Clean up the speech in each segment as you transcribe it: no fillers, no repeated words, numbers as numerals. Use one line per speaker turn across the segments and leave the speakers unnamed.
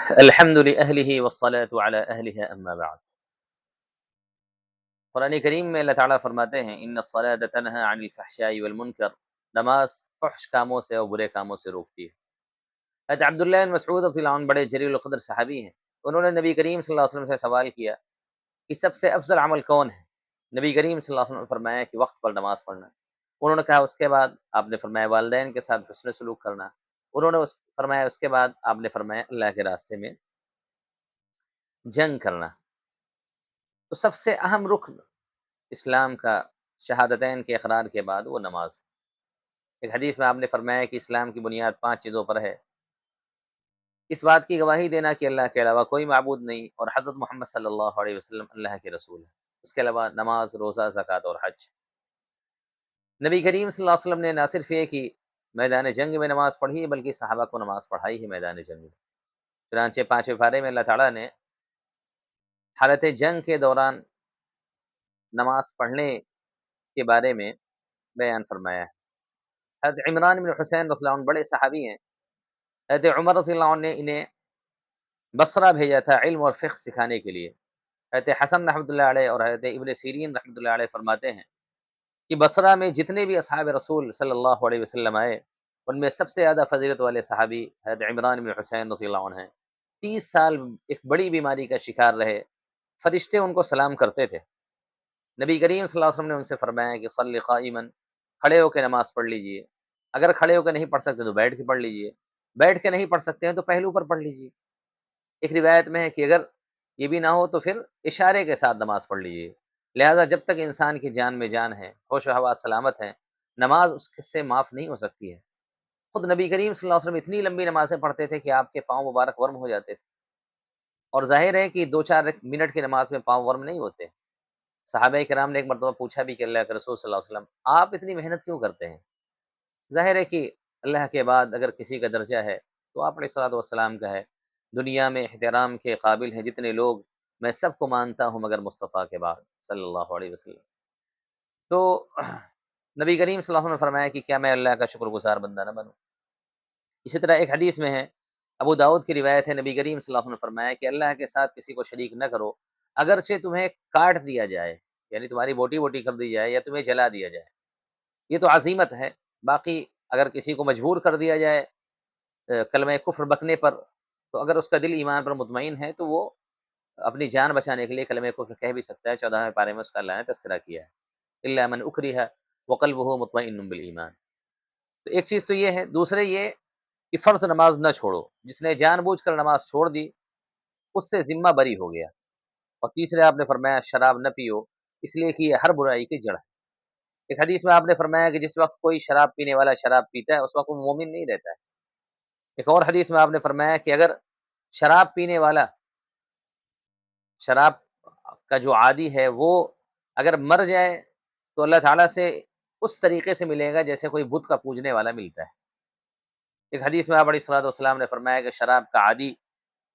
الحمد لأهله والصلاة على أهلها أما بعد۔ قرآن کریم میں اللہ تعالیٰ فرماتے ہیں ان الصلاة تنہی عن الفحشاء والمنکر، نماز فحش کاموں سے اور برے کاموں سے روکتی ہے۔ حضرت عبداللہ بن مسعود رضی اللہ عنہ بڑے جلیل القدر صحابی ہیں، انہوں نے نبی کریم صلی اللہ علیہ وسلم سے سوال کیا کہ سب سے افضل عمل کون ہے؟ نبی کریم صلی اللہ علیہ وسلم نے فرمایا کہ وقت پر نماز پڑھنا۔ انہوں نے کہا اس کے بعد؟ آپ نے فرمایا والدین کے ساتھ حسن سلوک کرنا۔ انہوں نے فرمایا اس کے بعد؟ آپ نے فرمایا اللہ کے راستے میں جنگ کرنا۔ تو سب سے اہم رکن اسلام کا شہادتین کے اقرار کے بعد وہ نماز۔ ایک حدیث میں آپ نے فرمایا کہ اسلام کی بنیاد 5 چیزوں پر ہے، اس بات کی گواہی دینا کہ اللہ کے علاوہ کوئی معبود نہیں اور حضرت محمد صلی اللہ علیہ وسلم اللہ کے رسول ہیں، اس کے علاوہ نماز، روزہ، زکوٰۃ اور حج۔ نبی کریم صلی اللہ علیہ وسلم نے نہ صرف یہ کہ میدان جنگ میں نماز پڑھی بلکہ صحابہ کو نماز پڑھائی ہے میدان جنگ میں۔ چنانچہ 5ویں پارے میں اللہ تعالیٰ نے حالت جنگ کے دوران نماز پڑھنے کے بارے میں بیان فرمایا ہے۔ حضرت عمران بن حسین رضی اللہ عنہ بڑے صحابی ہیں، حضرت عمر رضی اللہ عنہ نے انہیں بصرہ بھیجا تھا علم اور فقہ سکھانے کے لیے۔ حضرت حسن رحمۃ اللہ علیہ اور حضرت ابن سیرین رحمۃ اللہ علیہ فرماتے ہیں کہ بصرہ میں جتنے بھی اصحاب رسول صلی اللہ علیہ وسلم آئے ان میں سب سے زیادہ فضیلت والے صحابی حضرت عمران بن حسین رضی اللہ عنہ ہیں۔ 30 سال ایک بڑی بیماری کا شکار رہے، فرشتے ان کو سلام کرتے تھے۔ نبی کریم صلی اللہ علیہ وسلم نے ان سے فرمایا کہ صلی قائما، کھڑے ہو کے نماز پڑھ لیجئے، اگر کھڑے ہو کے نہیں پڑھ سکتے تو بیٹھ کے پڑھ لیجئے، بیٹھ کے نہیں پڑھ سکتے ہیں تو پہلو پر پڑھ لیجئے۔ ایک روایت میں ہے کہ اگر یہ بھی نہ ہو تو پھر اشارے کے ساتھ نماز پڑھ لیجئے۔ لہذا جب تک انسان کی جان میں جان ہے، ہوش و حواس سلامت ہیں، نماز اس سے معاف نہیں ہو سکتی ہے۔ خود نبی کریم صلی اللہ علیہ وسلم اتنی لمبی نمازیں پڑھتے تھے کہ آپ کے پاؤں مبارک ورم ہو جاتے تھے، اور ظاہر ہے کہ 2-4 منٹ کی نماز میں پاؤں ورم نہیں ہوتے۔ صحابہ کرام نے ایک مرتبہ پوچھا بھی کہ اللہ کے رسول صلی اللہ علیہ وسلم آپ اتنی محنت کیوں کرتے ہیں؟ ظاہر ہے کہ اللہ کے بعد اگر کسی کا درجہ ہے تو آپ علیہ الصلوۃ والسلام کا ہے۔ دنیا میں احترام کے قابل ہیں جتنے لوگ، میں سب کو مانتا ہوں مگر مصطفیٰ کے بعد صلی اللہ علیہ وسلم۔ تو نبی کریم صلی اللہ علیہ وسلم نے فرمایا کہ کیا میں اللہ کا شکر گزار بندہ نہ بنوں؟ اسی طرح ایک حدیث میں ہے، ابو داؤد کی روایت ہے، نبی کریم صلی اللہ علیہ وسلم نے فرمایا کہ اللہ کے ساتھ کسی کو شریک نہ کرو، اگرچہ تمہیں کاٹ دیا جائے، یعنی تمہاری بوٹی بوٹی کر دی جائے یا تمہیں جلا دیا جائے، یہ تو عزیمت ہے۔ باقی اگر کسی کو مجبور کر دیا جائے کلمہ کفر بکنے پر، تو اگر اس کا دل ایمان پر مطمئن ہے تو وہ اپنی جان بچانے کے لیے کلمہ کفر کہہ بھی سکتا ہے۔ 14ویں پارے میں اس کا اللہ نے تذکرہ کیا ہے، الا من اکرہ وقلبہ مطمئن بالایمان۔ تو ایک چیز تو یہ ہے، دوسرے یہ کہ فرض نماز نہ چھوڑو، جس نے جان بوجھ کر نماز چھوڑ دی اس سے ذمہ بری ہو گیا۔ اور تیسرے آپ نے فرمایا شراب نہ پیو، اس لیے کہ یہ ہر برائی کی جڑ ہے۔ ایک حدیث میں آپ نے فرمایا کہ جس وقت کوئی شراب پینے والا شراب پیتا ہے اس وقت وہ مومن نہیں رہتا ہے۔ ایک اور حدیث میں آپ نے فرمایا کہ اگر شراب پینے والا، شراب کا جو عادی ہے، وہ اگر مر جائے تو اللہ تعالیٰ سے اس طریقے سے ملے گا جیسے کوئی بت کا پوجنے والا ملتا ہے۔ ایک حدیث میں آپ علیہ الصلوۃ والسلام نے فرمایا کہ شراب کا عادی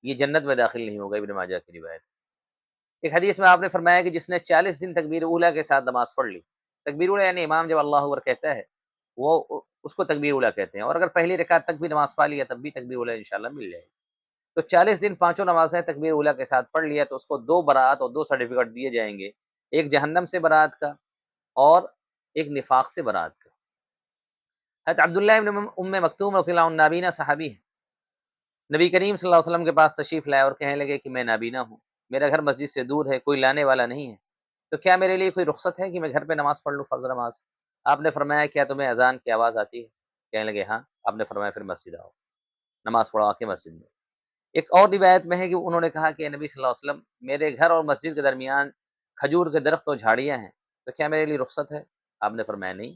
یہ جنت میں داخل نہیں ہوگا، ابن ماجہ کی روایت۔ ایک حدیث میں آپ نے فرمایا کہ جس نے 40 دن تکبیر اولیٰ کے ساتھ نماز پڑھ لی، تکبیر اولیٰ یعنی امام جب اللہ اکبر کہتا ہے وہ اس کو تکبیر اولیٰ کہتے ہیں، اور اگر پہلی رکعت تک بھی نماز پا لیا تب بھی تکبیر اولیٰ انشاءاللہ مل جائے گی۔ تو 40 دن پانچوں نمازیں تکبیر اولیٰ کے ساتھ پڑھ لیا تو اس کو 2 برات اور 2 سرٹیفکیٹ دیے جائیں گے، ایک جہنم سے برات کا اور ایک نفاق سے برات کا۔ حضرت عبداللہ بن مکتوم رضی اللہ عنہ نابینا صحابی ہیں، نبی کریم صلی اللہ علیہ وسلم کے پاس تشریف لائے اور کہنے لگے کہ میں نابینا ہوں، میرا گھر مسجد سے دور ہے، کوئی لانے والا نہیں ہے، تو کیا میرے لیے کوئی رخصت ہے کہ میں گھر پہ نماز پڑھ لوں، فرض نماز؟ آپ نے فرمایا کیا تمہیں اذان کی آواز آتی ہے؟ کہنے لگے ہاں۔ آپ نے فرمایا پھر مسجد آؤ، نماز پڑھو آ کے مسجد میں۔ ایک اور روایت میں ہے کہ انہوں نے کہا کہ نبی صلی اللہ علیہ وسلم میرے گھر اور مسجد کے درمیان کھجور کے درخت اور جھاڑیاں ہیں، تو کیا میرے لیے رخصت ہے؟ آپ نے فرمایا نہیں۔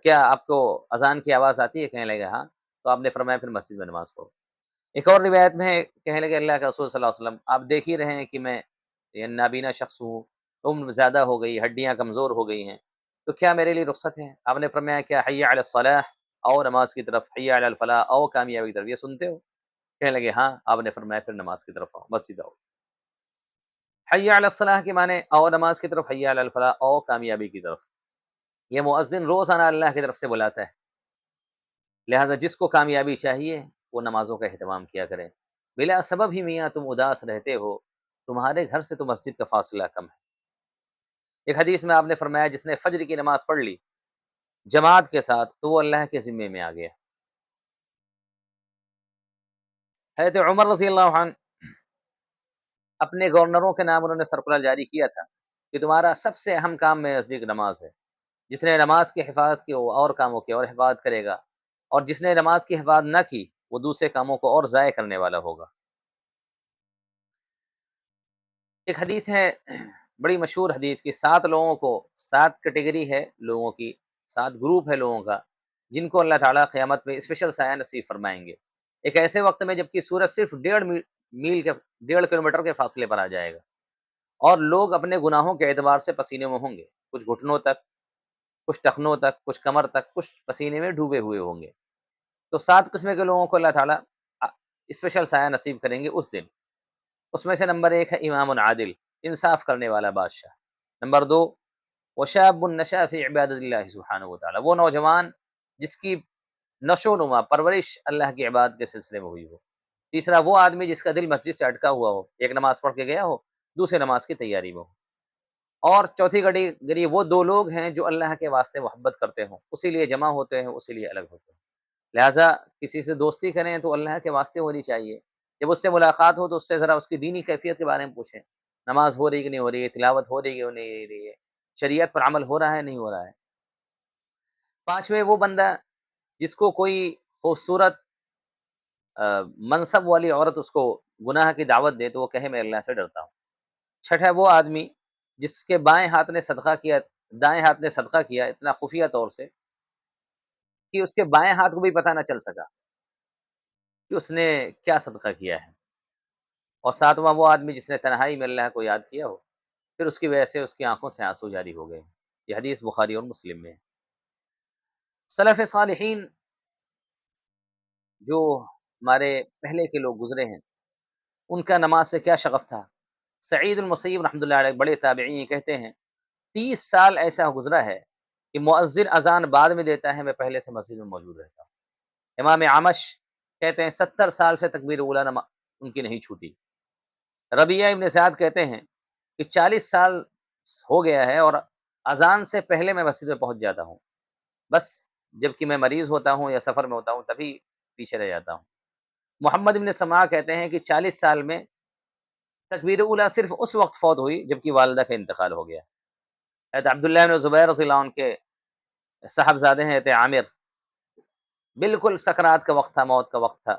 کیا آپ کو اذان کی آواز آتی ہے؟ کہنے لگے ہاں۔ تو آپ نے فرمایا پھر مسجد میں نماز پڑھو۔ ایک اور روایت میں ہے، کہنے لگے اللہ کے رسول صلی اللہ علیہ وسلم آپ دیکھ ہی رہے ہیں کہ میں یہ نابینا شخص ہوں، عمر زیادہ ہو گئی، ہڈیاں کمزور ہو گئی ہیں، تو کیا میرے لیے رخصت ہے؟ آپ نے فرمایا کیا حی علی الصلاح، آؤ نماز کی طرف، حی علی الفلاح، آؤ کامیابی کی طرف، یہ سنتے ہو؟ کہنے لگے ہاں۔ آپ نے فرمایا پھر نماز کی طرف آؤ، مسجد آؤ۔ حی علی الصلاح کے معنی آؤ نماز کی طرف، حی علی الفلاح آؤ کامیابی کی طرف۔ یہ مؤذن روزانہ اللہ کی طرف سے بلاتا ہے، لہٰذا جس کو کامیابی چاہیے وہ نمازوں کا اہتمام کیا کرے۔ بلا سبب ہی میاں تم اداس رہتے ہو، تمہارے گھر سے تو مسجد کا فاصلہ کم ہے۔ ایک حدیث میں آپ نے فرمایا جس نے فجر کی نماز پڑھ لی جماعت کے ساتھ تو وہ اللہ کے ذمے میں آ گیا۔ حضرت عمر رضی اللہ عنہ اپنے گورنروں کے نام انہوں نے سرکولر جاری کیا تھا کہ تمہارا سب سے اہم کام میں نزدیک نماز ہے، جس نے نماز کی حفاظت کی وہ اور کاموں کی اور حفاظت کرے گا، اور جس نے نماز کی حفاظت نہ کی وہ دوسرے کاموں کو اور ضائع کرنے والا ہوگا۔ ایک حدیث ہے بڑی مشہور حدیث کی، 7 لوگوں کو، 7 کیٹیگری ہے لوگوں کی، 7 گروپ ہے لوگوں کا، جن کو اللہ تعالیٰ قیامت میں اسپیشل سایہ نصیب فرمائیں گے، ایک ایسے وقت میں جب کہ سورج صرف 1.5 میل کے 1.5 کلومیٹر کے فاصلے پر آ جائے گا، اور لوگ اپنے گناہوں کے اعتبار سے پسینے میں ہوں گے، کچھ گھٹنوں تک، کچھ ٹخنوں تک، کچھ کمر تک، کچھ پسینے میں ڈوبے ہوئے ہوں گے۔ تو 7 قسم کے لوگوں کو اللہ تعالیٰ اسپیشل سایہ نصیب کریں گے اس دن۔ اس میں سے نمبر 1 ہے امام عادل، انصاف کرنے والا بادشاہ۔ نمبر 2 وشاب نشأ فی عبادت اللہ سبحانہ وتعالی، وہ نوجوان جس کی نشو و نما پرورش اللہ کی عبادت کے سلسلے میں ہوئی ہو۔ تیسرا وہ آدمی جس کا دل مسجد سے اٹکا ہوا ہو، ایک نماز پڑھ کے گیا ہو، دوسرے نماز کی تیاری میں ہو۔ اور چوتھی کیٹیگری وہ 2 لوگ ہیں جو اللہ کے واسطے محبت کرتے ہوں، اسی لیے جمع ہوتے ہیں، اسی لیے الگ ہوتے ہیں۔ لہٰذا کسی سے دوستی کریں تو اللہ کے واسطے ہونی چاہیے، جب اس سے ملاقات ہو تو اس سے ذرا اس کی دینی کیفیت کے بارے میں پوچھیں، نماز ہو رہی کہ نہیں ہو رہی ہے، تلاوت ہو رہی ہے کہ نہیں ہو رہی ہے، شریعت پر عمل ہو رہا ہے نہیں ہو رہا ہے۔ 5ویں وہ بندہ جس کو کوئی خوبصورت منصب والی عورت اس کو گناہ کی دعوت دے تو وہ کہے میں اللہ سے ڈرتا ہوں۔ 6 وہ آدمی جس کے بائیں ہاتھ نے صدقہ کیا، دائیں ہاتھ نے صدقہ کیا اتنا خفیہ طور سے کہ اس کے بائیں ہاتھ کو بھی پتہ نہ چل سکا کہ اس نے کیا صدقہ کیا ہے۔ اور 7واں وہ آدمی جس نے تنہائی میں اللہ کو یاد کیا ہو، پھر اس کی وجہ سے اس کی آنکھوں سے آنسو جاری ہو گئے۔ یہ حدیث بخاری اور مسلم میں ہے۔ سلف صالحین جو ہمارے پہلے کے لوگ گزرے ہیں، ان کا نماز سے کیا شغف تھا۔ سعید المسیب رحمۃ اللہ علیہ بڑے تابعین کہتے ہیں 30 سال ایسا گزرا ہے کہ مؤذن اذان بعد میں دیتا ہے، میں پہلے سے مسجد میں موجود رہتا ہوں۔ امام عامش کہتے ہیں 70 سال سے تکبیر اولیٰ ان کی نہیں چھوٹی۔ ربیعہ ابن سعد کہتے ہیں کہ 40 سال ہو گیا ہے اور اذان سے پہلے میں مسجد میں پہنچ جاتا ہوں، بس جب کہ میں مریض ہوتا ہوں یا سفر میں ہوتا ہوں تبھی پیچھے رہ جاتا ہوں۔ محمد ابن سماع کہتے ہیں کہ 40 سال میں تکبیر اولیٰ صرف اس وقت فوت ہوئی جب کہ والدہ کا انتقال ہو گیا۔ حضرت عبداللہ بن زبیر رضی اللہ عنہ کے صاحبزادے ہیں حضرت عامر، بالکل سکرات کا وقت تھا، موت کا وقت تھا،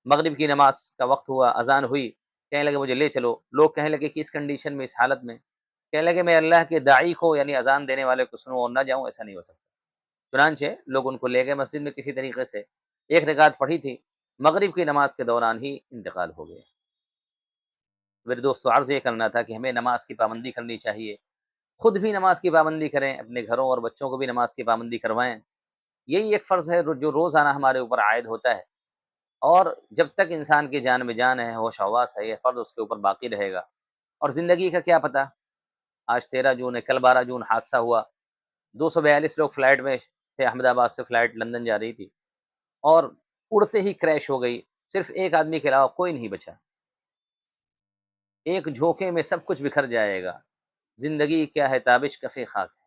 مغرب کی نماز کا وقت ہوا، اذان ہوئی، کہنے لگے مجھے لے چلو۔ لوگ کہنے لگے کہ اس کنڈیشن میں، اس حالت میں؟ کہنے لگے میں اللہ کے داعی کو یعنی اذان دینے والے کو سنوں اور نہ جاؤں، ایسا نہیں ہو سکتا۔ چنانچہ لوگ ان کو لے گئے مسجد میں کسی طریقے سے، ایک رکعت پڑھی تھی، مغرب کی نماز کے دوران ہی انتقال ہو گیا۔ میرے دوستو عرض یہ کرنا تھا کہ ہمیں نماز کی پابندی کرنی چاہیے، خود بھی نماز کی پابندی کریں، اپنے گھروں اور بچوں کو بھی نماز کی پابندی کروائیں۔ یہی ایک فرض ہے جو روزانہ ہمارے اوپر عائد ہوتا ہے، اور جب تک انسان کی جان میں جان ہے، ہوش حواس ہے، یہ فرض اس کے اوپر باقی رہے گا۔ اور زندگی کا کیا پتہ، آج 13 جون ہے، کل 12 جون حادثہ ہوا، 242 لوگ فلائٹ میں تھے، احمد آباد سے فلائٹ لندن جا رہی تھی اور اڑتے ہی کریش ہو گئی، صرف ایک آدمی کے علاوہ کوئی نہیں بچا۔ ایک جھونکے میں سب کچھ بکھر جائے گا، زندگی کیا ہے تابش کفِ خاک ہے۔